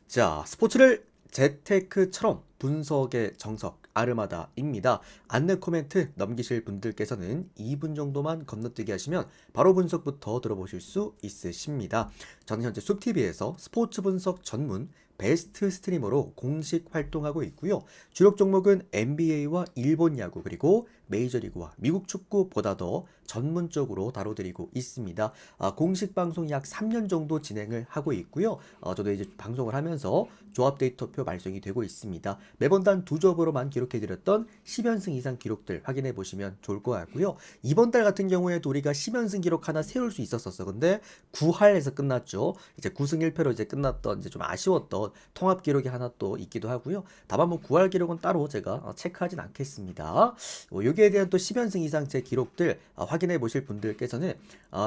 자, 스포츠를 재테크처럼 분석의 정석 아르마다입니다. 안내 코멘트 넘기실 분들께서는 2분 정도만 건너뛰기 하시면 바로 분석부터 들어보실 수 있으십니다. 저는 현재 숲TV에서 스포츠 분석 전문 베스트 스트리머로 공식 활동하고 있고요. 주력 종목은 NBA와 일본 야구 그리고 메이저리그와 미국 축구보다 더 전문적으로 다뤄드리고 있습니다. 공식 방송 약 3년 정도 진행을 하고 있고요. 저도 이제 방송을 하면서 조합 데이터표 발송이 되고 있습니다. 매번 단 두 조합으로만 기록해드렸던 10연승 이상 기록들 확인해 보시면 좋을 것 같고요. 이번 달 같은 경우에도 우리가 10연승 기록 하나 세울 수 있었어. 근데 9할에서 끝났죠. 이제 9승 1패로 이제 끝났던 이제 좀 아쉬웠던 통합 기록이 하나 또 있기도 하고요. 다만 뭐 9할 기록은 따로 제가 체크하진 않겠습니다. 여기에 대한 또 10연승 이상 제 기록들 확인해 보실 분들께서는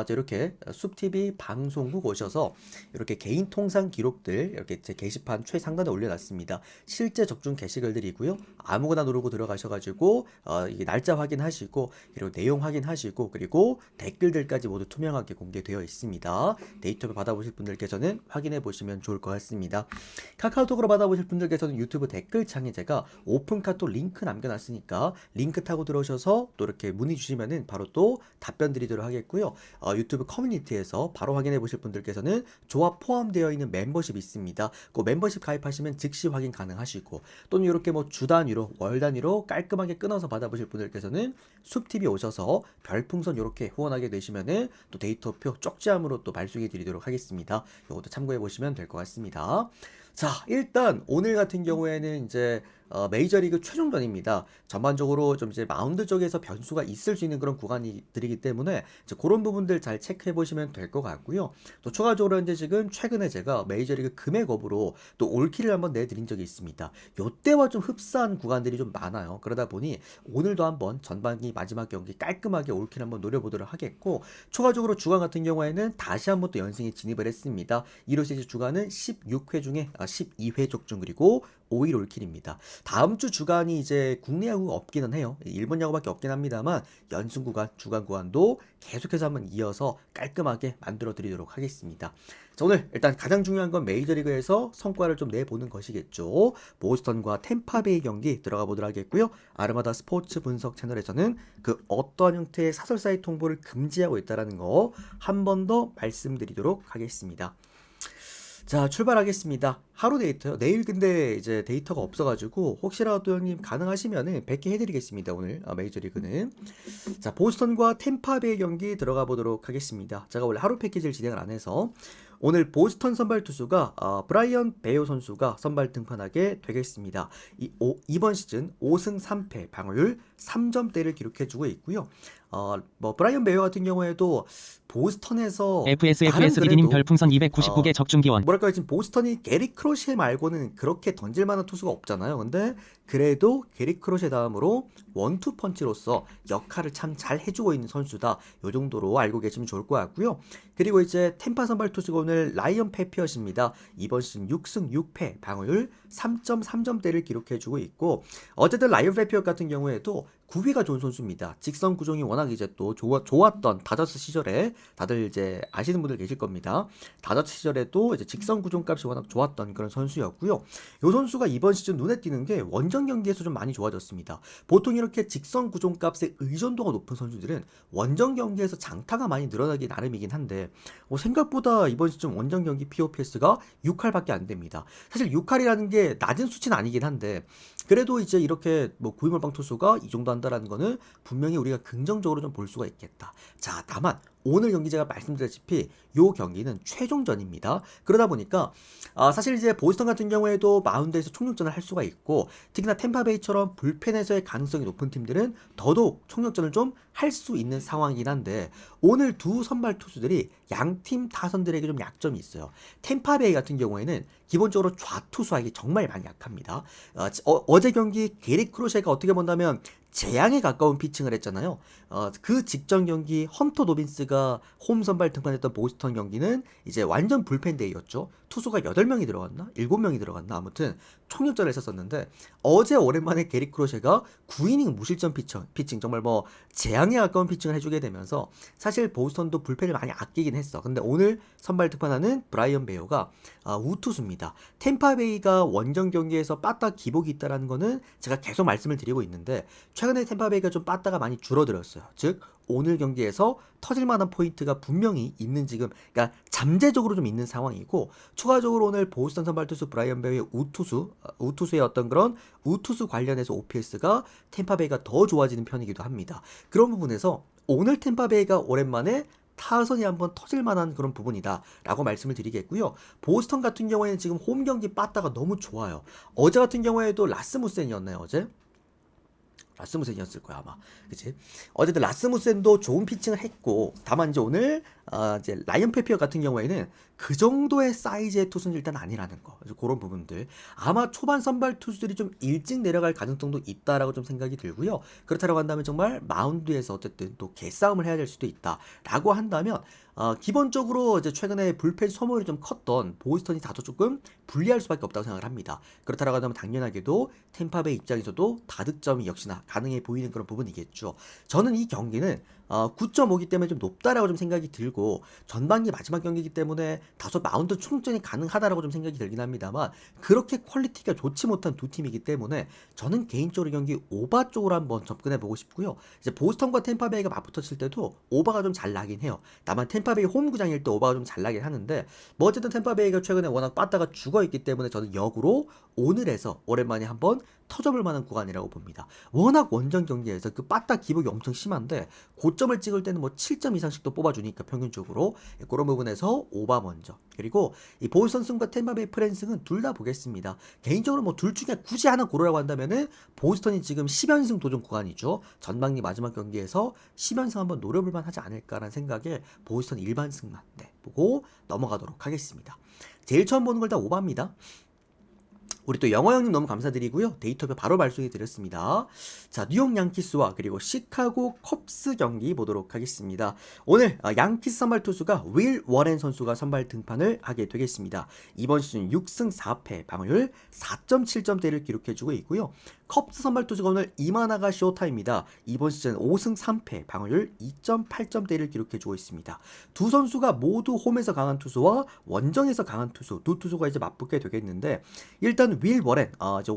이렇게 숲TV 방송국 오셔서 이렇게 개인 통상 기록들 이렇게 제 게시판 최상단에 올려놨습니다. 실제 적중 게시글들이고요. 아무거나 누르고 들어가셔가지고 이게 날짜 확인하시고 그리고 내용 확인하시고 그리고 댓글들까지 모두 투명하게 공개되어 있습니다. 데이터를 받아보실 분들께서는 확인해 보시면 좋을 것 같습니다. 카카오톡으로 받아보실 분들께서는 유튜브 댓글창에 제가 오픈 카톡 링크 남겨놨으니까 링크 타고 들어오셔서 또 이렇게 문의 주시면은 바로 또 답변 드리도록 하겠고요. 유튜브 커뮤니티에서 바로 확인해 보실 분들께서는 조합 포함되어 있는 멤버십 있습니다. 그 멤버십 가입하시면 즉시 확인 가능하시고 또는 이렇게 뭐 주 단위로 월 단위로 깔끔하게 끊어서 받아보실 분들께서는 숲TV 오셔서 별풍선 이렇게 후원하게 되시면은 또 데이터표 쪽지함으로 또 발송해 드리도록 하겠습니다. 이것도 참고해 보시면 될 것 같습니다. 자, 일단 오늘 같은 경우에는 이제 메이저리그 최종전입니다. 전반적으로 좀 이제 마운드 쪽에서 변수가 있을 수 있는 그런 구간들이기 때문에 이제 그런 부분들 잘 체크해 보시면 될 것 같고요. 또 추가적으로 이제 지금 최근에 제가 메이저리그 금액업으로 또 올킬을 한번 내드린 적이 있습니다. 요때와 좀 흡사한 구간들이 좀 많아요. 그러다 보니 오늘도 한번 전반기 마지막 경기 깔끔하게 올킬 한번 노려보도록 하겠고 추가적으로 주간 같은 경우에는 다시 한번 또 연승에 진입을 했습니다. 이로써 이제 주간은 16회 중에 12회 적중 그리고 5일 올킬입니다. 다음 주 주간이 이제 국내 야구가 없기는 해요. 일본 야구밖에 없긴 합니다만 연승 구간, 주간 구간도 계속해서 한번 이어서 깔끔하게 만들어 드리도록 하겠습니다. 자, 오늘 일단 가장 중요한 건 메이저리그에서 성과를 좀 내보는 것이겠죠. 보스턴과 템파베이 경기 들어가 보도록 하겠고요. 아르마다 스포츠 분석 채널에서는 그 어떠한 형태의 사설사의 통보를 금지하고 있다는 거 한 번 더 말씀드리도록 하겠습니다. 자, 출발하겠습니다. 하루 데이터요. 내일 근데 이제 데이터가 없어가지고 혹시라도 형님 가능하시면은 100개 해드리겠습니다. 오늘 메이저리그는. 자, 보스턴과 템파베이 경기 들어가 보도록 하겠습니다. 제가 원래 하루 패키지를 진행을 안 해서 오늘 보스턴 선발 투수가 브라이언 베어 선수가 선발 등판하게 되겠습니다. 이번 시즌 5승 3패 방어율 3점대를 기록해주고 있고요. 뭐 브라이언 베어 같은 경우에도 보스턴에서 나름 FSFSDD님 그래도 별풍선 299개 적중 기원. 뭐랄까 지금 보스턴이 게리 크로셰 말고는 그렇게 던질 만한 투수가 없잖아요. 근데 그래도 게리 크로셰 다음으로 원투 펀치로서 역할을 참 잘 해주고 있는 선수다. 요 정도로 알고 계시면 좋을 것 같고요. 그리고 이제 템파 선발 투수가 오늘 라이언 페피엇입니다. 이번 시즌 6승 6패 방어율 3.3점대를 기록해주고 있고 어쨌든 라이언 페피엇 같은 경우에도 구위가 좋은 선수입니다. 직선 구종이 워낙 이제 또 좋았던 다저스 시절에 다들 이제 아시는 분들 계실 겁니다. 다저스 시절에도 이제 직선 구종 값이 워낙 좋았던 그런 선수였고요. 이 선수가 이번 시즌 눈에 띄는 게 원정 경기에서 좀 많이 좋아졌습니다. 보통 이렇게 직선 구종 값의 의존도가 높은 선수들은 원정 경기에서 장타가 많이 늘어나기 나름이긴 한데 생각보다 이번 시즌 원정 경기 POPS가 6할밖에 안 됩니다. 사실 6할이라는 게 낮은 수치는 아니긴 한데 그래도 이제 이렇게 뭐 구위물방 투수가 이 정도 한다라는 거는 분명히 우리가 긍정적으로 좀 볼 수가 있겠다. 자, 다만 오늘 경기 제가 말씀드렸다시피 이 경기는 최종전입니다. 그러다 보니까 사실 이제 보스턴 같은 경우에도 마운드에서 총력전을 할 수가 있고 특히나 템파베이처럼 불펜에서의 가능성이 높은 팀들은 더더욱 총력전을 좀 할 수 있는 상황이긴 한데 오늘 두 선발 투수들이 양팀 타선들에게 좀 약점이 있어요. 템파베이 같은 경우에는 기본적으로 좌투수하기 정말 많이 약합니다. 어제 경기 게리 크로셰가 어떻게 본다면 재앙에 가까운 피칭을 했잖아요. 그 직전 경기 헌터 도빈스가 홈 선발 등판했던 보스턴 경기는 이제 완전 불펜 데이였죠. 투수가 8명이 들어갔나? 7명이 들어갔나? 아무튼 총력전을 했었었는데 어제 오랜만에 게리 크로셰가 9이닝 무실점 피칭 정말 뭐 재앙에 가까운 피칭을 해주게 되면서 사실 보스턴도 불펜을 많이 아끼긴 했어. 근데 오늘 선발 등판하는 브라이언 베어가 우투수입니다. 템파베이가 원정 경기에서 빠따 기복이 있다라는 거는 제가 계속 말씀을 드리고 있는데 최근에 템파베이가 좀 빠따가 많이 줄어들었어요. 즉 오늘 경기에서 터질 만한 포인트가 분명히 있는 지금 그러니까 잠재적으로 좀 있는 상황이고 추가적으로 오늘 보스턴 선발 투수 브라이언 베어의 우투수의 어떤 그런 우투수 관련해서 OPS가 템파베이가 더 좋아지는 편이기도 합니다. 그런 부분에서 오늘 템파베이가 오랜만에 타선이 한번 터질 만한 그런 부분이다 라고 말씀을 드리겠고요. 보스턴 같은 경우에는 지금 홈 경기 빠따가 너무 좋아요. 어제 같은 경우에도 라스무센이었나요 어제? 라스무센이었을 거야 아마. 그치? 어쨌든 라스무센도 좋은 피칭을 했고 다만 이제 오늘 이제 라이언 페피어 같은 경우에는 그 정도의 사이즈의 투수는 일단 아니라는 거. 그래서 그런 부분들 아마 초반 선발 투수들이 좀 일찍 내려갈 가능성도 있다라고 좀 생각이 들고요. 그렇다고 한다면 정말 마운드에서 어쨌든 또 개싸움을 해야 될 수도 있다라고 한다면 기본적으로 이제 최근에 불펜 소모율이 좀 컸던 보스턴이 다소 조금 불리할 수밖에 없다고 생각을 합니다. 그렇다고 한다면 당연하게도 템파베이 입장에서도 다득점이 역시나 가능해 보이는 그런 부분이겠죠. 저는 이 경기는 9.5기 때문에 좀 높다라고 좀 생각이 들고 전반기 마지막 경기이기 때문에 다소 마운드 충전이 가능하다라고 좀 생각이 들긴 합니다만 그렇게 퀄리티가 좋지 못한 두 팀이기 때문에 저는 개인적으로 경기 오바 쪽으로 한번 접근해 보고 싶고요. 이제 보스턴과 템파베이가 맞붙었을 때도 오바가 좀 잘 나긴 해요. 다만 템파베이 홈구장일 때 오바가 좀 잘 나긴 하는데 뭐 어쨌든 템파베이가 최근에 워낙 빠따가 죽어있기 때문에 저는 역으로 오늘에서 오랜만에 한번 터져볼 만한 구간이라고 봅니다. 워낙 원정 경기에서 그 빠따 기복이 엄청 심한데 고점을 찍을 때는 뭐 7점 이상씩도 뽑아주니까 평균적으로 그런 부분에서 오바 먼저 그리고 이 보스턴 승과 템파베이 프랜승은 둘 다 보겠습니다. 개인적으로 뭐 둘 중에 굳이 하나 고르라고 한다면은 보스턴이 지금 10연승 도전 구간이죠. 전반기 마지막 경기에서 10연승 한번 노려볼 만하지 않을까라는 생각에 보스턴 일반승만 보고 넘어가도록 하겠습니다. 제일 처음 보는 걸 다 오바입니다. 우리 또 영어 형님 너무 감사드리고요. 데이터표 바로 발송해 드렸습니다. 자, 뉴욕 양키스와 그리고 시카고 컵스 경기 보도록 하겠습니다. 오늘 양키스 선발 투수가 윌 워렌 선수가 선발 등판을 하게 되겠습니다. 이번 시즌 6승 4패 방어율 4.7점대를 기록해주고 있고요. 컵스 선발 투수가 오늘 이마나가 쇼타입니다. 이번 시즌 5승 3패 방어율 2.8점대를 기록해주고 있습니다. 두 선수가 모두 홈에서 강한 투수와 원정에서 강한 투수 두 투수가 이제 맞붙게 되겠는데 일단 윌 워렌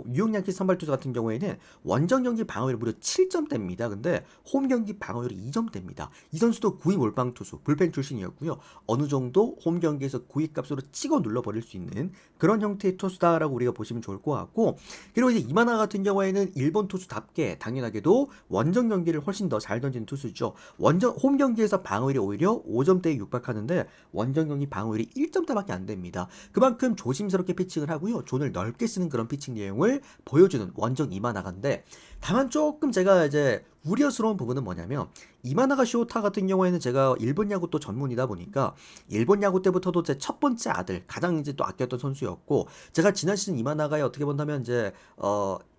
뉴욕 양키스 선발 투수 같은 경우에는 원정 경기 방어율이 무려 7점대입니다. 근데 홈 경기 방어율이 2점대입니다. 이 선수도 9위 몰빵 투수 불펜 출신이었고요. 어느 정도 홈 경기에서 9위 값으로 찍어 눌러버릴 수 있는 그런 형태의 투수다라고 우리가 보시면 좋을 것 같고 그리고 이제 이마나 같은 경우에는 일본 투수답게 당연하게도 원정 경기를 훨씬 더 잘 던지는 투수죠. 홈 경기에서 방어율이 오히려 5점대에 육박하는데 원정 경기 방어율이 1점대밖에 안 됩니다. 그만큼 조심스럽게 피칭을 하고요. 존을 넓게 쓰는 그런 피칭 내용을 보여주는 원정 이마나가인데 다만 조금 제가 이제 우려스러운 부분은 뭐냐면 이마나가 쇼타 같은 경우에는 제가 일본 야구 또 전문이다 보니까 일본 야구 때부터도 제 첫 번째 아들 가장 이제 또 아꼈던 선수였고 제가 지난 시즌 이마나가에 어떻게 본다면 이제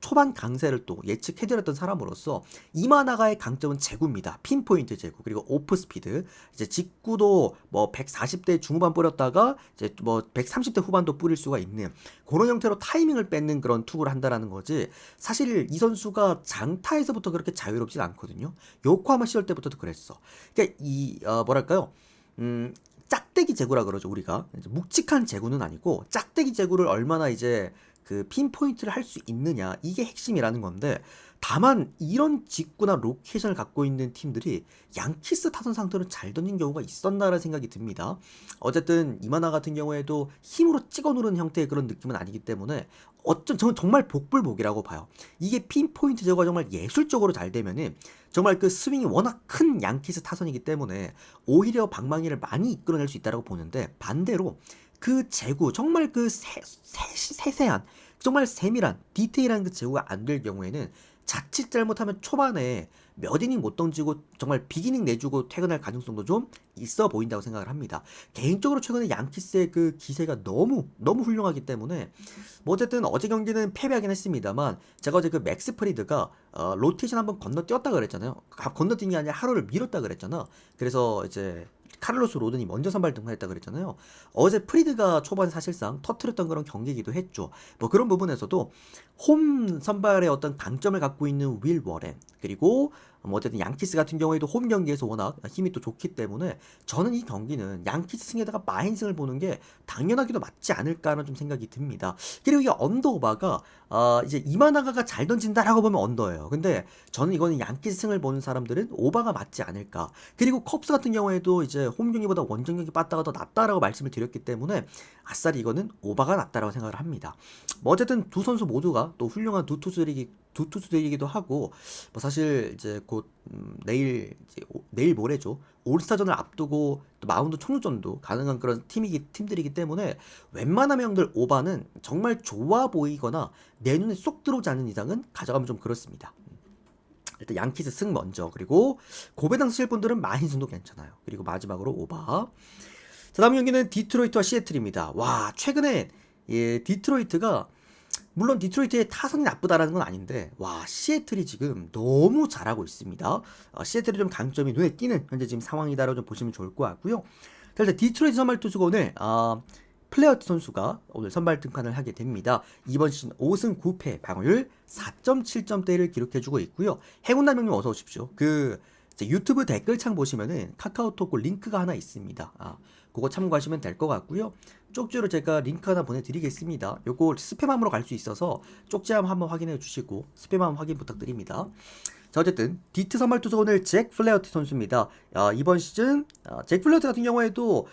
초반 강세를 또 예측해드렸던 사람으로서 이마나가의 강점은 제구입니다. 핀포인트 제구 그리고 오프 스피드 이제 직구도 뭐 140대 중후반 뿌렸다가 이제 뭐 130대 후반도 뿌릴 수가 있는 그런 형태로 타이밍을 뺏는 그런 투구를 한다라는 거지 사실 이 선수가 장타에서부터 그렇게 자유롭진 않거든요. 요코하마 시절 때부터도 그랬어. 그러니까 이 뭐랄까요? 짝대기 제구라 그러죠 우리가. 이제 묵직한 제구는 아니고 짝대기 제구를 얼마나 이제 그 핀포인트를 할 수 있느냐 이게 핵심이라는 건데 다만 이런 직구나 로케이션을 갖고 있는 팀들이 양키스 타선 상대로 잘 던진 경우가 있었나라는 생각이 듭니다. 어쨌든 이마나 같은 경우에도 힘으로 찍어 누르는 형태의 그런 느낌은 아니기 때문에 저는 정말 복불복이라고 봐요. 이게 핀포인트 제거가 정말 예술적으로 잘 되면은 정말 그 스윙이 워낙 큰 양키스 타선이기 때문에 오히려 방망이를 많이 이끌어낼 수 있다고 보는데 반대로 그 제구 정말 그 세세한 정말 세밀한 디테일한 그 제구가 안 될 경우에는 자칫 잘못하면 초반에 몇 이닝 못 던지고 정말 빅이닝 내주고 퇴근할 가능성도 좀 있어 보인다고 생각을 합니다. 개인적으로 최근에 양키스의 그 기세가 너무 훌륭하기 때문에 뭐 어쨌든 어제 경기는 패배하긴 했습니다만 제가 어제 그 맥스 프리드가 로테이션 한번 건너뛰었다 그랬잖아요. 건너뛴 게 아니라 하루를 미뤘다 그랬잖아. 그래서 이제 카를로스 로든이 먼저 선발 등판했다 그랬잖아요. 어제 프리드가 초반 사실상 터트렸던 그런 경기이기도 했죠. 뭐 그런 부분에서도 홈 선발의 어떤 강점을 갖고 있는 윌 워렌, 그리고 뭐 어쨌든 양키스 같은 경우에도 홈 경기에서 워낙 힘이 또 좋기 때문에 저는 이 경기는 양키스 승에다가 마인승을 보는 게 당연하기도 맞지 않을까라는 좀 생각이 듭니다. 그리고 이게 언더오바가 이제 이마나가가 잘 던진다라고 보면 언더예요. 근데 저는 이거는 양키스 승을 보는 사람들은 오바가 맞지 않을까. 그리고 컵스 같은 경우에도 이제 홈 경기보다 원정 경기 빠따가 더 낫다라고 말씀을 드렸기 때문에 아싸리 이거는 오바가 낫다라고 생각을 합니다. 뭐 어쨌든 두 선수 모두가 또 훌륭한 두 투수들이기도 하고 뭐 사실 이제 곧 내일 모레죠. 올스타전을 앞두고 또 마운드 총력전도 가능한 그런 팀들이기 때문에 웬만한 형들 오바는 정말 좋아 보이거나 내 눈에 쏙 들어오지 않는 이상은 가져가면 좀 그렇습니다. 일단 양키스 승 먼저, 그리고 고배당 쓰실 분들은 마힌슨도 괜찮아요. 그리고 마지막으로 오바. 자, 다음 경기는 디트로이트와 시애틀입니다. 와, 최근에 디트로이트가 물론 디트로이트의 타선이 나쁘다라는 건 아닌데 와, 시애틀이 지금 너무 잘하고 있습니다. 시애틀이 좀 강점이 눈에 띄는 현재 지금 상황이다라고 좀 보시면 좋을 것 같고요. 자, 일단 디트로이트 선발 투수가 오늘 플레어트 선수가 오늘 선발 등판을 하게 됩니다. 이번 시즌 5승 9패 방어율 4.7점대를 기록해주고 있고요. 행운남 형님 어서 오십시오. 유튜브 댓글창 보시면은 카카오톡 링크가 하나 있습니다. 그거 참고하시면 될 것 같고요. 쪽지로 제가 링크 하나 보내드리겠습니다. 요거 스팸함으로 갈 수 있어서 쪽지함 한번 확인해 주시고 스팸함 확인 부탁드립니다. 자, 어쨌든 디트 선발 투수 오늘 잭 플레어티 선수입니다. 이번 시즌 잭 플레어티 같은 경우에도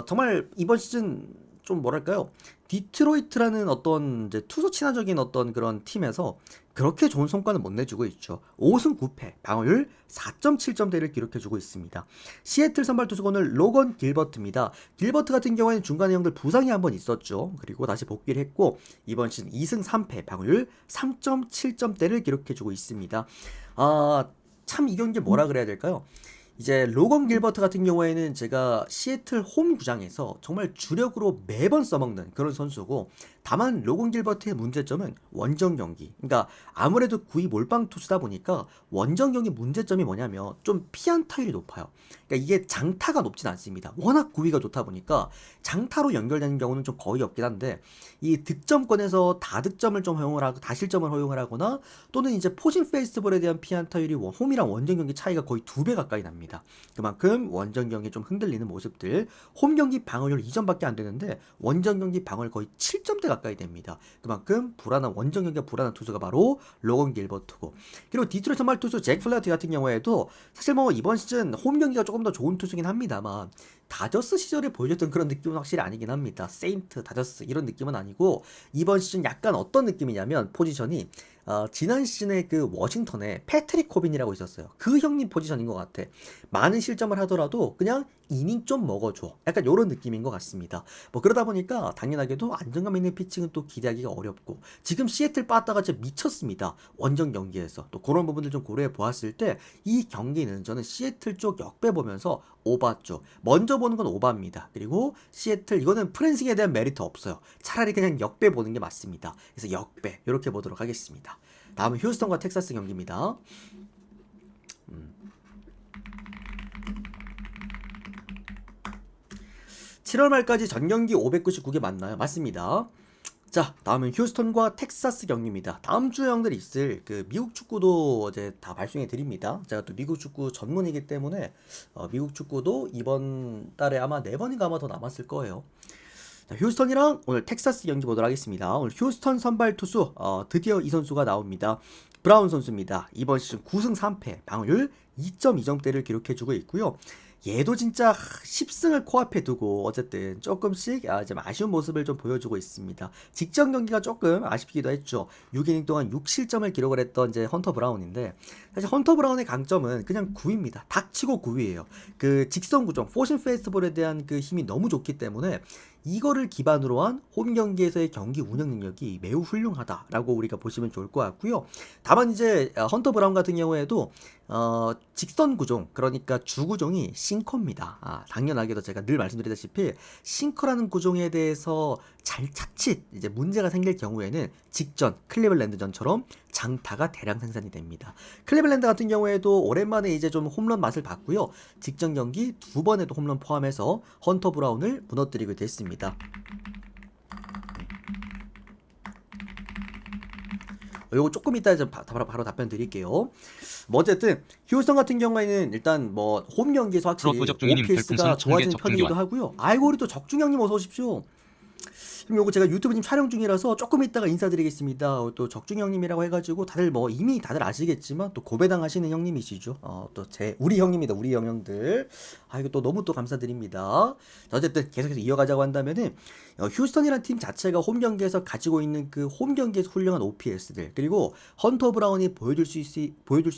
정말 이번 시즌 좀 뭐랄까요, 디트로이트라는 어떤 이제 투수 친화적인 어떤 그런 팀에서 그렇게 좋은 성과는 못 내주고 있죠. 5승 9패 방어율 4.7점대를 기록해주고 있습니다. 시애틀 선발 투수가 오늘 로건 길버트입니다. 길버트 같은 경우에는 중간에 형들 부상이 한번 있었죠. 그리고 다시 복귀를 했고 이번 시즌 2승 3패 방어율 3.7점대를 기록해주고 있습니다. 참 이 경기 뭐라 그래야 될까요? 이제 로건 길버트 같은 경우에는 제가 시애틀 홈 구장에서 정말 주력으로 매번 써먹는 그런 선수고, 다만 로건 길버트의 문제점은 원정 경기. 그러니까 아무래도 구위 몰빵 투수다 보니까 원정 경기 문제점이 뭐냐면 좀 피안타율이 높아요. 그러니까 이게 장타가 높진 않습니다. 워낙 구위가 좋다 보니까 장타로 연결되는 경우는 좀 거의 없긴 한데, 이 득점권에서 다득점을 좀 허용을 하고 다실점을 허용을 하거나 또는 이제 포진 페이스볼에 대한 피안타율이 홈이랑 원정 경기 차이가 거의 2배 가까이 납니다. 그만큼 원정 경기 좀 흔들리는 모습들. 홈 경기 방어율 2점밖에 안 되는데 원정 경기 방어율 거의 7점대 가까이 됩니다. 그만큼 불안한 원정 경기가 불안한 투수가 바로 로건 길버트고, 그리고 디트로이트 선발 투수 잭 플래티 같은 경우에도 사실 뭐 이번 시즌 홈 경기가 조금 더 좋은 투수긴 합니다만 다저스 시절에 보여줬던 그런 느낌은 확실히 아니긴 합니다. 세인트, 다저스 이런 느낌은 아니고 이번 시즌 약간 어떤 느낌이냐면 포지션이 지난 시즌에 그 워싱턴에 패트릭 코빈이라고 있었어요. 그 형님 포지션인 것 같아. 많은 실점을 하더라도 그냥 이닝 좀 먹어줘. 약간 이런 느낌인 것 같습니다. 뭐 그러다 보니까 당연하게도 안정감 있는 피칭은 또 기대하기가 어렵고, 지금 시애틀 빠따가 진짜 미쳤습니다. 원정 경기에서. 또 그런 부분들 좀 고려해 보았을 때 이 경기는 저는 시애틀 쪽 역배 보면서 오바 쪽 먼저 보는 건 오바입니다. 그리고 시애틀 이거는 프랜싱에 대한 메리트 없어요. 차라리 그냥 역배 보는 게 맞습니다. 그래서 역배 이렇게 보도록 하겠습니다. 다음은 휴스턴과 텍사스 경기입니다. 7월 말까지 전경기 599개 맞나요? 맞습니다. 자, 다음은 휴스턴과 텍사스 경기입니다. 다음 주 형들이 있을 그 미국 축구도 이제 다 발송해 드립니다. 제가 또 미국 축구 전문이기 때문에 미국 축구도 이번 달에 아마 4번인가 아마 더 남았을 거예요. 자, 휴스턴이랑 오늘 텍사스 경기 보도록 하겠습니다. 오늘 휴스턴 선발 투수 드디어 이 선수가 나옵니다. 브라운 선수입니다. 이번 시즌 9승 3패 방어율 2.2점대를 기록해주고 있고요. 얘도 진짜 10승을 코앞에 두고 어쨌든 조금씩 좀 아쉬운 모습을 좀 보여주고 있습니다. 직전 경기가 조금 아쉽기도 했죠. 6이닝 동안 6실점을 기록을 했던 이제 헌터 브라운인데, 사실 헌터 브라운의 강점은 그냥 구위입니다. 닥치고 구위예요. 그 직선 구종, 포신 페스티벌에 대한 그 힘이 너무 좋기 때문에 이거를 기반으로 한 홈 경기에서의 경기 운영 능력이 매우 훌륭하다라고 우리가 보시면 좋을 것 같고요. 다만 이제 헌터 브라운 같은 경우에도 직선 구종, 그러니까 주 구종이 싱커입니다. 당연하게도 제가 늘 말씀드리다시피 싱커라는 구종에 대해서 자칫 이제 문제가 생길 경우에는 직전 클리블랜드전처럼 장타가 대량 생산이 됩니다. 클리블랜드 같은 경우에도 오랜만에 이제 좀 홈런 맛을 봤고요. 직전 경기 2번에도 홈런 포함해서 헌터 브라운을 무너뜨리게 됐습니다. 요거 조금 이따 좀 바로 답변 드릴게요. 뭐 어쨌든 휴스턴 같은 경우에는 일단 뭐 홈 경기에서 확실히 OPS가 좋아진 편이기도 하고요. 아이고 우리 또 적중형님 어서 오십시오. 요거 제가 유튜브 지금 촬영 중이라서 조금 이따가 인사드리겠습니다. 또 적중형님이라고 해가지고 다들 뭐 이미 다들 아시겠지만 또 고배당 하시는 형님이시죠. 또 우리 형님이다. 우리 형들. 이거 또 너무 또 감사드립니다. 자, 어쨌든 계속해서 이어가자고 한다면은 휴스턴이라는 팀 자체가 홈 경기에서 가지고 있는 그 홈 경기에서 훌륭한 OPS들, 그리고 헌터 브라운이 보여줄 수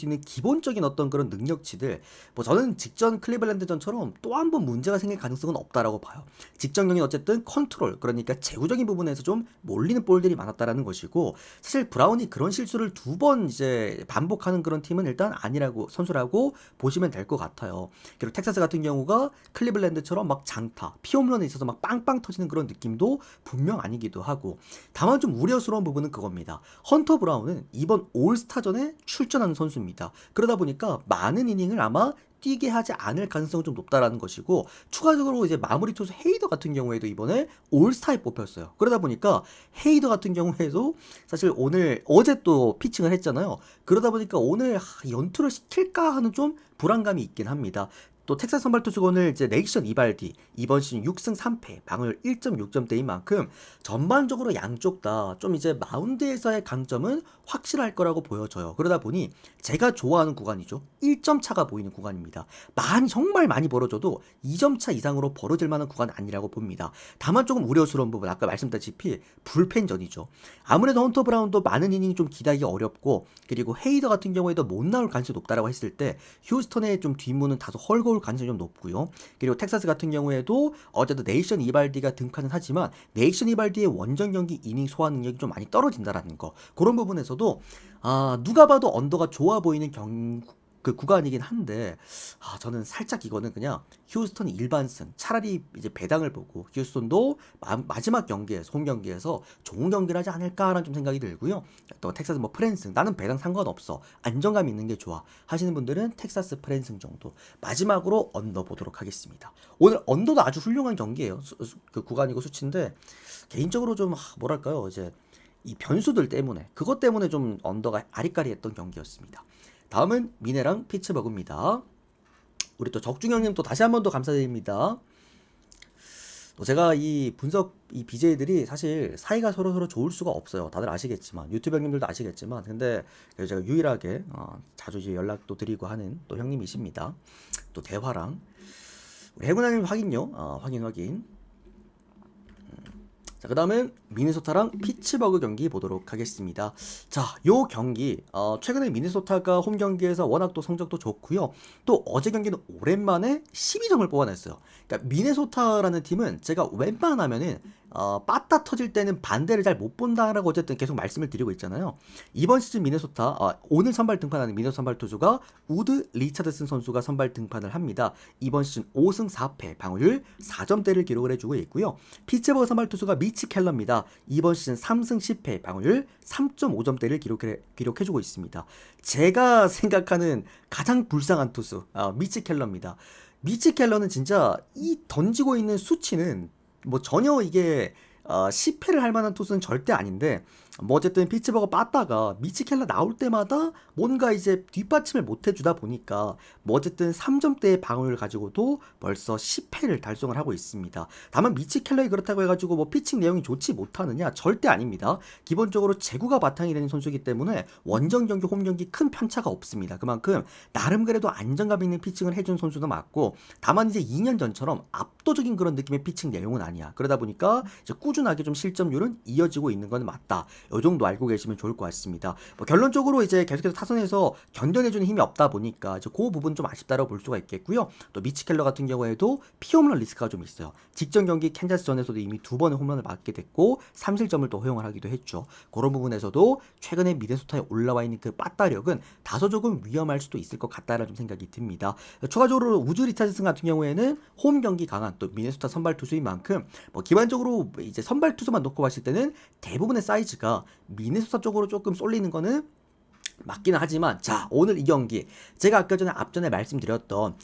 있는 기본적인 어떤 그런 능력치들, 뭐 저는 직전 클리블랜드전처럼 또 한 번 문제가 생길 가능성은 없다라고 봐요. 직전 경기는 어쨌든 컨트롤, 그러니까 제구적인 부분에서 좀 몰리는 볼들이 많았다라는 것이고, 사실 브라운이 그런 실수를 2번 이제 반복하는 그런 팀은 일단 아니라고, 선수라고 보시면 될 것 같아요. 그리고 텍사스 같은 경우가 클리블랜드처럼 막 장타, 피홈런에 있어서 막 빵빵 터지는 그런 느낌도 분명 아니기도 하고, 다만 좀 우려스러운 부분은 그겁니다. 헌터 브라운은 이번 올스타전에 출전하는 선수입니다. 그러다 보니까 많은 이닝을 아마 뛰게 하지 않을 가능성이 좀 높다라는 것이고, 추가적으로 이제 마무리 투수 헤이더 같은 경우에도 이번에 올스타에 뽑혔어요. 그러다 보니까 헤이더 같은 경우에도 사실 어제 또 피칭을 했잖아요. 그러다 보니까 오늘 연투를 시킬까 하는 좀 불안감이 있긴 합니다. 또 텍사스 선발 투수가 오늘 이제 네이션 이발디 이번 시즌 6승 3패 방어율 1.6점대인 만큼 전반적으로 양쪽 다 좀 이제 마운드에서의 강점은 확실할 거라고 보여져요. 그러다 보니 제가 좋아하는 구간이죠. 1점 차가 보이는 구간입니다. 정말 많이 벌어져도 2점 차 이상으로 벌어질 만한 구간은 아니라고 봅니다. 다만 조금 우려스러운 부분, 아까 말씀드렸다시피 불펜전이죠. 아무래도 헌터 브라운도 많은 이닝이 좀 기다리기 어렵고, 그리고 헤이더 같은 경우에도 못 나올 가능성이 높다라고 했을 때 휴스턴의 좀 뒷문은 다소 헐거울 가능성이 좀 높고요. 그리고 텍사스 같은 경우에도 어제도 네이션 이발디가 등판은 하지만 네이션 이발디의 원정 경기 이닝 소화 능력이 좀 많이 떨어진다라는 거, 그런 부분에서도 누가 봐도 언더가 좋아 보이는 그 구간이긴 한데, 저는 살짝 이거는 그냥 휴스턴이 일반승, 차라리 이제 배당을 보고 휴스턴도 마지막 경기에서, 홈 경기에서 좋은 경기를 하지 않을까라는 좀 생각이 들고요. 또 텍사스 뭐 프랜승, 나는 배당 상관없어, 안정감 있는 게 좋아 하시는 분들은 텍사스 프랜승 정도, 마지막으로 언더 보도록 하겠습니다. 오늘 언더도 아주 훌륭한 경기예요. 그 구간이고 수치인데, 개인적으로 좀 뭐랄까요, 이제 이 변수들 때문에, 그것 때문에 좀 언더가 아리까리했던 경기였습니다. 다음은 미네랑 피츠버그입니다. 우리 또 적중형님 또 다시 한 번 더 감사드립니다. 또 제가 이 BJ들이 사실 사이가 서로 좋을 수가 없어요. 다들 아시겠지만, 유튜브 형님들도 아시겠지만, 근데 제가 유일하게 자주 이제 연락도 드리고 하는 또 형님이십니다. 또 대화랑 우리 해군장님 확인요. 확인. 자, 그 다음은 미네소타랑 피츠버그 경기 보도록 하겠습니다. 자, 요 경기 최근에 미네소타가 홈 경기에서 워낙 또 성적도 좋고요. 또 어제 경기는 오랜만에 12점을 뽑아냈어요. 그러니까 미네소타라는 팀은 제가 웬만하면은 빠따 터질 때는 반대를 잘 못 본다라고 어쨌든 계속 말씀을 드리고 있잖아요. 이번 시즌 미네소타, 오늘 선발 등판하는 미네소타 선발 투수가 우드 리차드슨 선수가 선발 등판을 합니다. 이번 시즌 5승 4패 방어율 4점대를 기록을 해주고 있고요. 피츠버그 선발 투수가 미치 켈러입니다. 이번 시즌 3승 10패 방어율 3.5점대를 기록해주고 있습니다. 제가 생각하는 가장 불쌍한 투수, 미치 켈러입니다. 미치 켈러는 진짜 이 던지고 있는 수치는 뭐 전혀 이게 10패를 할 만한 투수는 절대 아닌데, 뭐 어쨌든 피츠버그 빠따가 미치 켈러 나올 때마다 뭔가 이제 뒷받침을 못 해주다 보니까 뭐 어쨌든 3점대의 방어율을 가지고도 벌써 10패를 달성을 하고 있습니다. 다만 미치 켈러이 그렇다고 해가지고 뭐 피칭 내용이 좋지 못하느냐, 절대 아닙니다. 기본적으로 제구가 바탕이 되는 선수이기 때문에 원정 경기, 홈 경기 큰 편차가 없습니다. 그만큼 나름 그래도 안정감 있는 피칭을 해준 선수도 맞고, 다만 이제 2년 전처럼 압도적인 그런 느낌의 피칭 내용은 아니야. 그러다 보니까 이제 꾸준하게 좀 실점률은 이어지고 있는 건 맞다. 요 정도 알고 계시면 좋을 것 같습니다. 뭐 결론적으로 이제 계속해서 타선에서 견뎌내주는 힘이 없다 보니까 이제 그 부분 좀 아쉽다라고 볼 수가 있겠고요. 또 미치 켈러 같은 경우에도 피홈런 리스크가 좀 있어요. 직전 경기 캔자스전에서도 이미 2번의 홈런을 맞게 됐고 3실점을 또 허용을 하기도 했죠. 그런 부분에서도 최근에 미네소타에 올라와 있는 그 빠따력은 다소 조금 위험할 수도 있을 것 같다라는 좀 생각이 듭니다. 추가적으로 우즈 리차드슨 같은 경우에는 홈 경기 강한 또 미네소타 선발 투수인 만큼 뭐 기본적으로 이제 선발 투수만 놓고 봤을 때는 대부분의 사이즈가 미네소타 쪽으로 조금 쏠리는 거는 맞기는 하지만, 자, 오늘 이 경기 제가 아까 전에 앞전에 말씀드렸던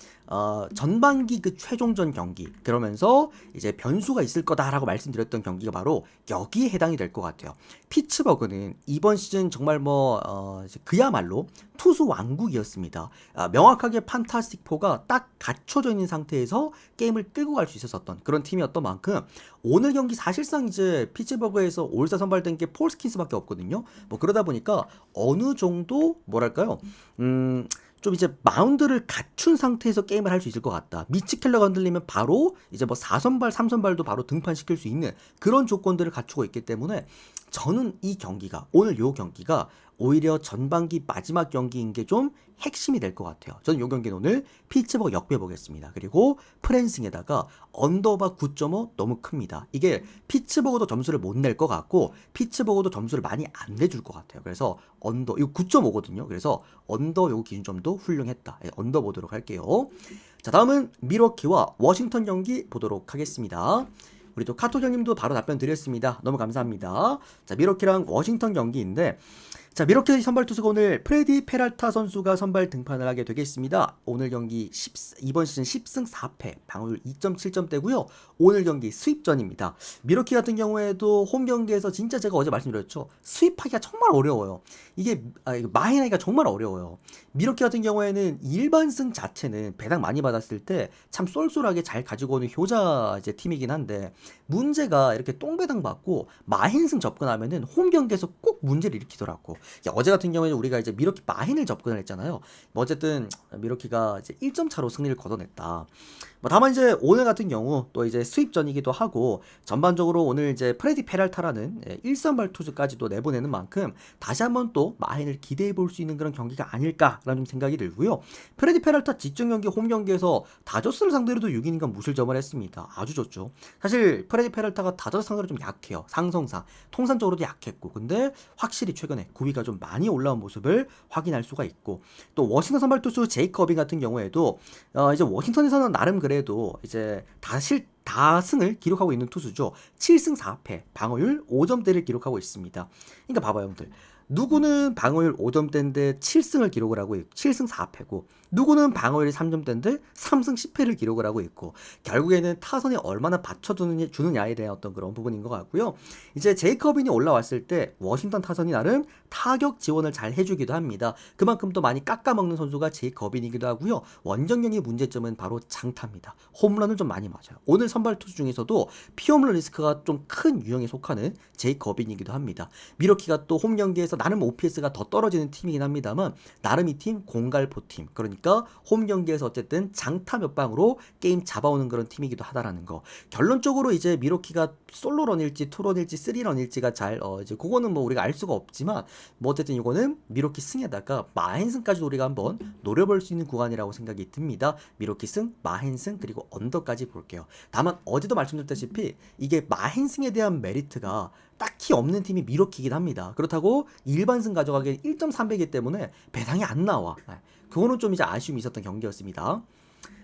전반기 그 최종전 경기, 그러면서 이제 변수가 있을 거다라고 말씀드렸던 경기가 바로 여기에 해당이 될 것 같아요. 피츠버그는 이번 시즌 정말 그야말로 투수 왕국이었습니다. 명확하게 판타스틱 4가 딱 갖춰져 있는 상태에서 게임을 끌고 갈 수 있었던 그런 팀이었던 만큼, 오늘 경기 사실상 이제 피츠버그에서 올스타 선발된 게 폴스킨스밖에 없거든요. 뭐 그러다 보니까 어느 정도 뭐랄까요, 좀 이제 마운드를 갖춘 상태에서 게임을 할 수 있을 것 같다. 미치 켈러가 흔들리면 바로 이제 뭐 4선발, 3선발도 바로 등판시킬 수 있는 그런 조건들을 갖추고 있기 때문에, 저는 이 경기가, 오늘 요 경기가 오히려 전반기 마지막 경기인 게 좀 핵심이 될 것 같아요. 저는 요 경기는 오늘 피츠버그 역배 보겠습니다. 그리고 프랜싱에다가 언더바 9.5 너무 큽니다. 이게 피츠버그도 점수를 못 낼 것 같고 피츠버그도 점수를 많이 안 내줄 것 같아요. 그래서 언더, 이거 9.5거든요. 그래서 언더 요 기준점도 훌륭했다. 언더 보도록 할게요. 자, 다음은 밀워키와 워싱턴 경기 보도록 하겠습니다. 우리 또 카톡 형님도 바로 답변 드렸습니다. 너무 감사합니다. 자, 밀워키랑 워싱턴 경기인데, 자, 밀워키 선발 투수가 오늘 프레디 페랄타 선수가 선발 등판을 하게 되겠습니다. 오늘 경기 이번 시즌 10승 4패, 방어율 2.7점대고요. 오늘 경기 스윕전입니다. 밀워키 같은 경우에도 홈 경기에서 진짜 제가 어제 말씀드렸죠. 스윕하기가 정말 어려워요. 이게 마인하기가 정말 어려워요. 밀워키 같은 경우에는 일반승 자체는 배당 많이 받았을 때 참 쏠쏠하게 잘 가지고 오는 효자 이제 팀이긴 한데, 문제가 이렇게 똥배당 받고 마힌승 접근하면은 홈 경기에서 꼭 문제를 일으키더라고. 어제 같은 경우에는 우리가 이제 밀워키 마힌을 접근을 했잖아요. 뭐 어쨌든 밀워키가 이제 1점 차로 승리를 거둬냈다. 뭐 다만 이제 오늘 같은 경우 또 이제 수입전이기도 하고, 전반적으로 오늘 이제 프레디 페랄타라는 1선발 투수까지도 내보내는 만큼 다시 한번 또 마힌을 기대해 볼 수 있는 그런 경기가 아닐까라는 생각이 들고요. 프레디 페랄타 직전 경기 홈 경기에서 다저스를 상대로도 6이닝간 무실점을 했습니다. 아주 좋죠. 사실 프레디 페랄타가 다저스 상대로 좀 약해요. 상성상 통산적으로도 약했고, 근데 확실히 최근에 구위가 좀 많이 올라온 모습을 확인할 수가 있고, 또 워싱턴 선발 투수 제이커빈 같은 경우에도 이제 워싱턴에서는 나름 그래도 이제 다승을 기록하고 있는 투수죠. 7승 4패, 방어율 5점대를 기록하고 있습니다. 그러니까 봐봐요, 형들. 누구는 방어율 5점대인데 7승을 기록을 하고 있고 7승 4패고, 누구는 방어율이 3점대인데 3승 10패를 기록을 하고 있고, 결국에는 타선에 얼마나 받쳐주느냐에 대한 어떤 그런 부분인 것 같고요. 이제 제이커빈이 올라왔을 때 워싱턴 타선이 나름 타격 지원을 잘 해주기도 합니다. 그만큼 또 많이 깎아먹는 선수가 제이커빈이기도 하고요. 원정경기 문제점은 바로 장타입니다. 홈런을 좀 많이 맞아요. 오늘 선발 투수 중에서도 피홈런 리스크가 좀 큰 유형에 속하는 제이커빈이기도 합니다. 밀워키가 또 홈 경기에서 나름 OPS가 더 떨어지는 팀이긴 합니다만, 나름 이 팀 공갈포팀, 그러니까 홈 경기에서 어쨌든 장타 몇 방으로 게임 잡아오는 그런 팀이기도 하다라는 거. 결론적으로 이제 밀워키가 솔로런일지 투런일지 쓰리런일지가 잘 이제 그거는 뭐 우리가 알 수가 없지만, 뭐 어쨌든 이거는 밀워키 승에다가 마헨승까지도 우리가 한번 노려볼 수 있는 구간이라고 생각이 듭니다. 밀워키 승, 마헨승, 그리고 언더까지 볼게요. 다만 어제도 말씀드렸다시피 이게 마헨승에 대한 메리트가 딱히 없는 팀이 밀워키이긴 합니다. 그렇다고 일반승 가져가기엔 1.3배이기 때문에 배당이 안 나와. 그거는 좀 이제 아쉬움이 있었던 경기였습니다.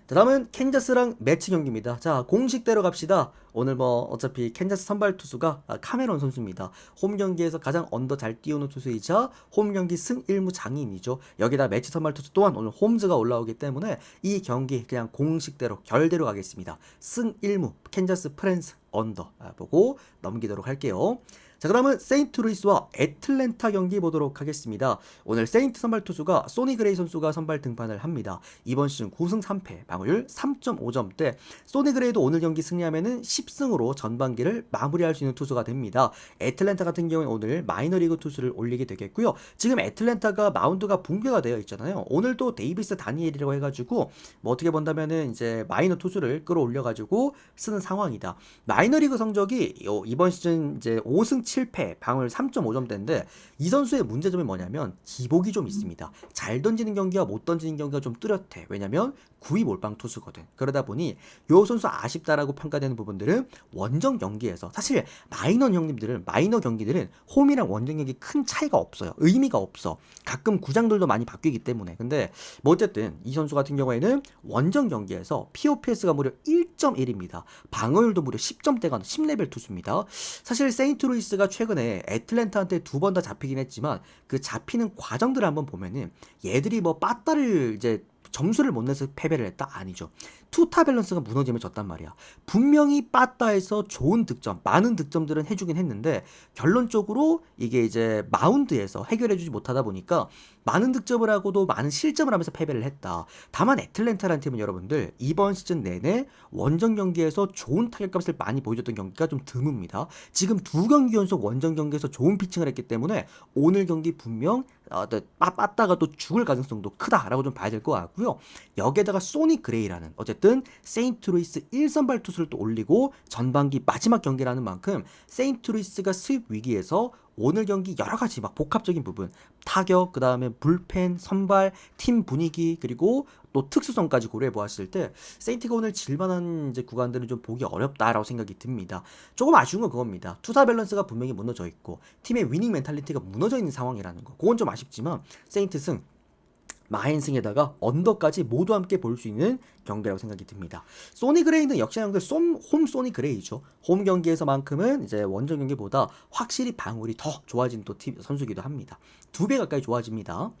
자, 다음은 캔자스랑 매치 경기입니다. 자, 공식대로 갑시다. 오늘 뭐 어차피 캔자스 선발 투수가 카메론 선수입니다. 홈 경기에서 가장 언더 잘 띄우는 투수이자 홈 경기 승 1무 장인이죠. 여기다 매치 선발 투수 또한 오늘 홈즈가 올라오기 때문에 이 경기 그냥 공식대로 결대로 가겠습니다. 승 1무 캔자스 프랜스 언더 보고 넘기도록 할게요. 자, 그러면 세인트루이스와 애틀랜타 경기 보도록 하겠습니다. 오늘 세인트 선발 투수가 소니 그레이 선수가 선발 등판을 합니다. 이번 시즌 9승 3패, 방어율 3.5점대. 소니 그레이도 오늘 경기 승리하면은 10승으로 전반기를 마무리할 수 있는 투수가 됩니다. 애틀랜타 같은 경우는 오늘 마이너리그 투수를 올리게 되겠고요. 지금 애틀랜타가 마운드가 붕괴가 되어 있잖아요. 오늘도 데이비스 다니엘이라고 해가지고 뭐 어떻게 본다면은 이제 마이너 투수를 끌어올려가지고 쓰는 상황이다. 마이너리그 성적이 이번 시즌 이제 5승 7패 방어율 3.5점대인데 이 선수의 문제점이 뭐냐면 기복이 좀 있습니다. 잘 던지는 경기와 못 던지는 경기가 좀 뚜렷해. 왜냐면 구위 몰빵 투수거든. 그러다 보니 요 선수 아쉽다라고 평가되는 부분들은 원정 경기에서 사실 마이너 경기들은 홈이랑 원정 경기 큰 차이가 없어요. 의미가 없어. 가끔 구장들도 많이 바뀌기 때문에. 근데 뭐 어쨌든 이 선수 같은 경우에는 원정 경기에서 POPS가 무려 1.1입니다. 방어율도 무려 10점대가 10레벨 투수입니다. 사실 세인트루이스가 최근에 애틀랜타한테 두 번 다 잡히긴 했지만 그 잡히는 과정들을 한번 보면은 얘들이 뭐 빠따를 이제 점수를 못 내서 패배를 했다? 아니죠. 투타 밸런스가 무너지면 졌단 말이야. 분명히 빠따에서 좋은 득점, 많은 득점들은 해주긴 했는데 결론적으로 이게 이제 마운드에서 해결해주지 못하다 보니까 많은 득점을 하고도 많은 실점을 하면서 패배를 했다. 다만 애틀랜타라는 팀은 여러분들 이번 시즌 내내 원정 경기에서 좋은 타격값을 많이 보여줬던 경기가 좀 드뭅니다. 지금 두 경기 연속 원정 경기에서 좋은 피칭을 했기 때문에 오늘 경기 분명 빠따가 또 죽을 가능성도 크다라고 좀 봐야 될 것 같고요. 여기에다가 소니 그레이라는 어쨌든 세인트루이스 1선발 투수를 또 올리고 전반기 마지막 경기라는 만큼 세인트루이스가 수입 위기에서 오늘 경기 여러 가지 막 복합적인 부분, 타격, 그 다음에 불펜, 선발, 팀 분위기, 그리고 또 특수성까지 고려해 보았을 때 세인트가 오늘 질만한 이제 구간들은 좀 보기 어렵다라고 생각이 듭니다. 조금 아쉬운 건 그겁니다. 투사 밸런스가 분명히 무너져 있고 팀의 위닝 멘탈리티가 무너져 있는 상황이라는 거. 그건 좀 아쉽지만 세인트 승 마인승에다가 언더까지 모두 함께 볼 수 있는 경기라고 생각이 듭니다. 소니 그레이는 역시나 형들 홈 소니 그레이죠. 홈 경기에서만큼은 이제 원정 경기보다 확실히 방울이 더 좋아진 또 선수기도 합니다. 2배 가까이 좋아집니다.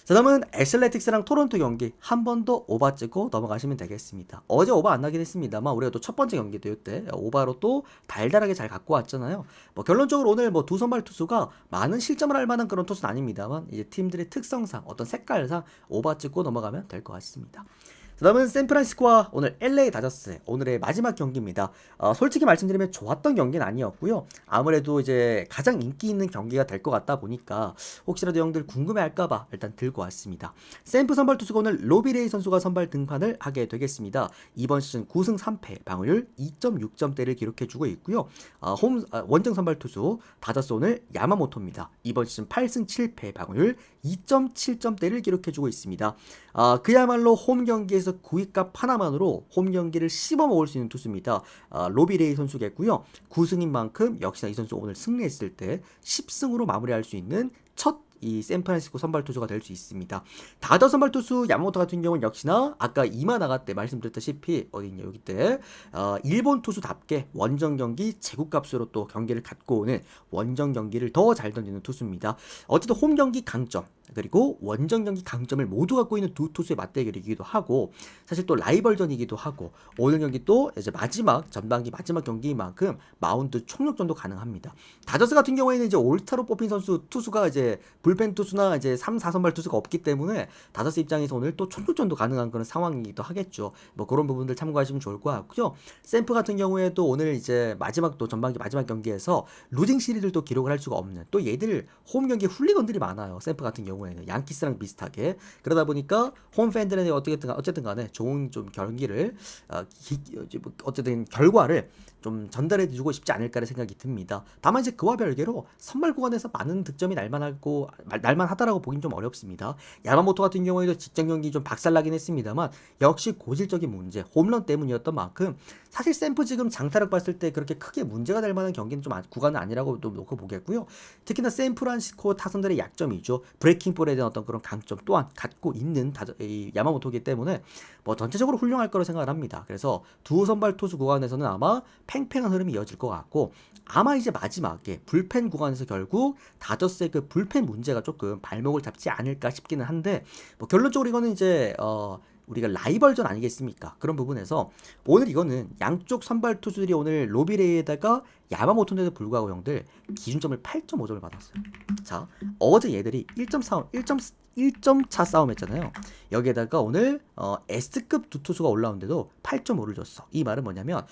자, 다음은 애슬레틱스랑 토론토 경기 한 번 더 오바 찍고 넘어가시면 되겠습니다. 어제 오바 안 나긴 했습니다만 우리가 또 첫 번째 경기도 이때 오바로 또 달달하게 잘 갖고 왔잖아요. 뭐 결론적으로 오늘 뭐 두 선발 투수가 많은 실점을 할 만한 그런 투수는 아닙니다만 이제 팀들의 특성상 어떤 색깔상 오바 찍고 넘어가면 될 것 같습니다. 그 다음은 샌프란시스코와 오늘 LA 다저스 오늘의 마지막 경기입니다. 솔직히 말씀드리면 좋았던 경기는 아니었고요. 아무래도 이제 가장 인기 있는 경기가 될 것 같다 보니까 혹시라도 형들 궁금해할까봐 일단 들고 왔습니다. 샌프 선발 투수가 오늘 로비레이 선수가 선발 등판을 하게 되겠습니다. 이번 시즌 9승 3패 방어율 2.6점대를 기록해주고 있고요. 원정 선발 투수 다저스 오늘 야마모토입니다. 이번 시즌 8승 7패 방어율 2.7점대를 기록해주고 있습니다. 그야말로 홈 경기에서 구위값 하나만으로 홈 경기를 씹어먹을 수 있는 투수입니다. 로비레이 선수겠고요. 9승인 만큼 역시나 이 선수 오늘 승리했을 때 10승으로 마무리할 수 있는 첫 이 샌프란시스코 선발 투수가 될 수 있습니다. 다저 선발 투수 야마모토 같은 경우는 역시나 아까 이마 나갈 때 말씀드렸다시피 어디있냐 여기 때 일본 투수답게 원정 경기 제국값으로 또 경기를 갖고 오는 원정 경기를 더 잘 던지는 투수입니다. 어쨌든 홈 경기 강점 그리고 원정 경기 강점을 모두 갖고 있는 두 투수의 맞대결이기도 하고 사실 또 라이벌전이기도 하고 오늘 경기 또 이제 전반기 마지막 경기인 만큼 마운드 총력전도 가능합니다. 다저스 같은 경우에는 이제 올스타로 뽑힌 선수 투수가 이제 불펜 투수나 이제 3, 4선발 투수가 없기 때문에 다저스 입장에서 오늘 또 총력전도 가능한 그런 상황이기도 하겠죠. 뭐 그런 부분들 참고하시면 좋을 것 같고요. 샘프 같은 경우에도 오늘 이제 전반기 마지막 경기에서 루징 시리즈를 또 기록을 할 수가 없는 또 얘들 홈 경기에 훌리건들이 많아요. 샘프 같은 경우에는 양키스랑 비슷하게 그러다 보니까 홈 팬들에게 어쨌든 간에 좋은 좀 경기를 어쨌든 결과를 좀 전달해주고 싶지 않을까라는 생각이 듭니다. 다만 이제 그와 별개로 선발 구간에서 많은 득점이 날만하다라고 보긴 좀 어렵습니다. 야마모토 같은 경우에도 직전 경기 좀 박살나긴 했습니다만 역시 고질적인 문제, 홈런 때문이었던 만큼 사실 샘프 지금 장타력 봤을 때 그렇게 크게 문제가 될 만한 경기는 좀 구간은 아니라고 또 놓고 보겠고요. 특히나 샌프란시스코 타선들의 약점이죠. 브레이킹 볼에 대한 어떤 그런 강점 또한 갖고 있는 야마모토이기 때문에 뭐 전체적으로 훌륭할 거로 생각을 합니다. 그래서 두 선발 투수 구간에서는 아마 팽팽한 흐름이 이어질 것 같고 아마 이제 마지막에 불펜 구간에서 결국 다저스의 그 불펜 문제가 조금 발목을 잡지 않을까 싶기는 한데 뭐 결론적으로 이거는 이제 우리가 라이벌전 아니겠습니까? 그런 부분에서 오늘 이거는 양쪽 선발 투수들이 오늘 로비레이에다가 야마모토인데도 불구하고 형들 기준점을 8.5점을 받았어요. 자, 어제 얘들이 1점 차 싸움했잖아요. 여기에다가 오늘 S급 두 투수가 올라오는데도 8.5를 줬어. 이 말은 뭐냐면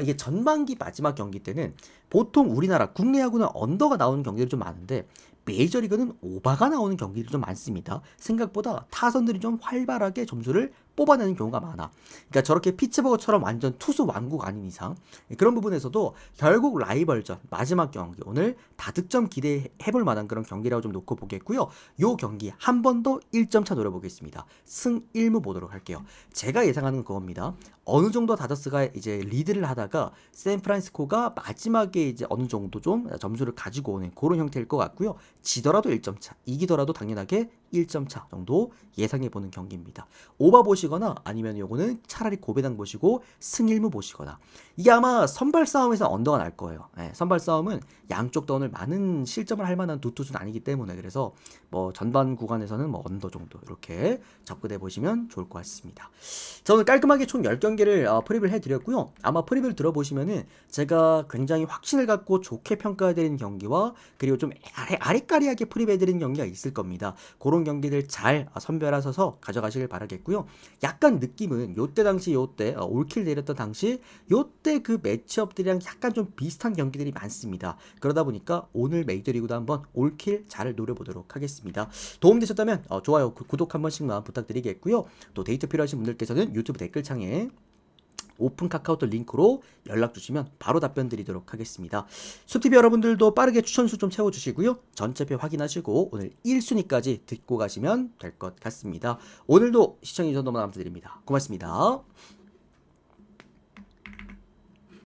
이게 전반기 마지막 경기 때는 보통 우리나라 국내 야구는 언더가 나오는 경기들이 좀 많은데 메이저리그는 오바가 나오는 경기들이 좀 많습니다. 생각보다 타선들이 좀 활발하게 점수를 뽑아내는 경우가 많아. 그러니까 저렇게 피츠버그처럼 완전 투수 왕국 아닌 이상 그런 부분에서도 결국 라이벌전 마지막 경기 오늘 다득점 기대해볼 만한 그런 경기라고 좀 놓고 보겠고요. 요 경기 한 번 더 1점 차 노려보겠습니다. 승1무 보도록 할게요. 제가 예상하는 그겁니다. 어느 정도 다저스가 이제 리드를 하다가 샌프란시스코가 마지막에 이제 어느 정도 좀 점수를 가지고 오는 그런 형태일 것 같고요. 지더라도 1점 차, 이기더라도 당연하게 1점 차 정도 예상해보는 경기입니다. 오바 보시거나 아니면 요거는 차라리 고배당 보시고 승일무 보시거나 이게 아마 선발 싸움에서 언더가 날 거예요. 선발 싸움은 양쪽 다 오늘 많은 실점을 할 만한 두 투수는 아니기 때문에 그래서 뭐 전반 구간에서는 뭐 언더 정도 이렇게 접근해 보시면 좋을 것 같습니다. 자, 오늘 깔끔하게 총 10경기를 프리뷰를 해드렸고요. 아마 프리뷰를 들어보시면은 제가 굉장히 확신을 갖고 좋게 평가해드리는 경기와 그리고 좀 아리까리하게 프리뷰해드리는 경기가 있을 겁니다. 그런 경기들 잘 선별하셔서 가져가시길 바라겠고요. 약간 느낌은 요때 당시 요때 올킬 내렸던 당시 요때 그 매치업들이랑 약간 좀 비슷한 경기들이 많습니다. 그러다 보니까 오늘 메이저리그도 한번 올킬 잘 노려보도록 하겠습니다. 도움되셨다면 좋아요, 구독 한 번씩만 부탁드리겠고요. 또 데이터 필요하신 분들께서는 유튜브 댓글창에 오픈 카카오톡 링크로 연락 주시면 바로 답변 드리도록 하겠습니다. 수TV 여러분들도 빠르게 추천수 좀 채워주시고요. 전체표 확인하시고 오늘 1순위까지 듣고 가시면 될 것 같습니다. 오늘도 시청해주셔서 너무 감사드립니다. 고맙습니다.